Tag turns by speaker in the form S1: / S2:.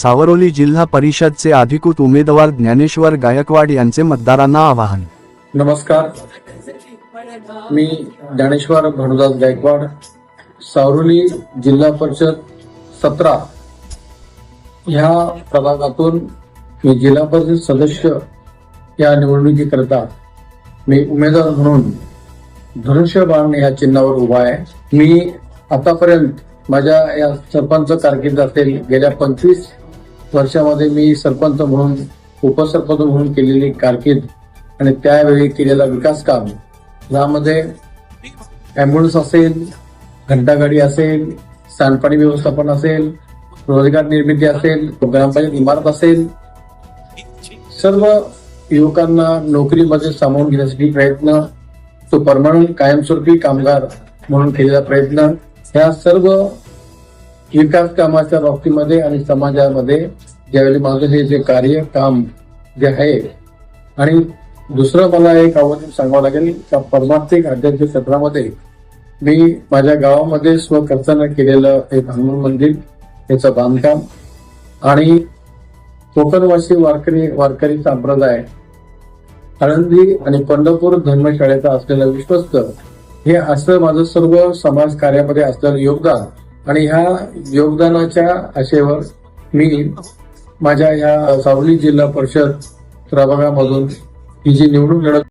S1: सावरोली जिल्हा परिषदचे अधिकृत उमेदवार ज्ञानेश्वर गायकवाड यांचे मतदारांना आवाहन।
S2: नमस्कार, मी ज्ञानेश्वर भानुदास गायकवाड, सावरोली जिल्हा परिषद 17 ह्या प्रभागातून मी जिल्हा परिषद सदस्य या निवडणुकीकरता मी उमेदवार म्हणून धनुष्यबाण या चिन्हावर उभा आहे। मी आतापर्यंत माझ्या या सरपंच कारकीर्द असेल गेल्या 25 वर्षामध्ये मी सरपंच म्हणून उपसरपंच म्हणून केलेली कारकीर्द आणि त्यावेळी केलेला विकास काम यामध्ये ॲम्ब्युलन्स असेल, घंटागाडी असेल, सांडपाणी व्यवस्थापन असेल, रोजगार निर्मिती असेल, ग्रामपंचायत इमारत असेल, सर्व युवकांना नोकरीमध्ये सामावून घेण्यासाठी प्रयत्न, तो परमनंट कायमस्वरूपी कामगार म्हणून केलेला प्रयत्न, ह्या सर्व विकास कामाच्या बाबतीमध्ये आणि समाजामध्ये ज्यावेळी माझं हे जे कार्य काम जे आहे, आणि दुसरं मला एक आव्हान सांगावं लागेल का परमार्थिक आध्यात्मिक क्षेत्रामध्ये मी माझ्या गावामध्ये स्वखर्चानं केलेलं एक हनुमान मंदिर याचं बांधकाम आणि कोकणवासी वारकरी संप्रदाय आळंदी आणि पंढरपूर धर्मशाळेचा असलेला विश्वस्त हे असं माझं सर्व समाज कार्यामध्ये असलेलं योगदान, आणि ह्या योगदानाच्या आशेवर मी माझ्या ह्या सावरोली जिल्हा परिषद प्रभागामधून ही जी निवडणूक लढत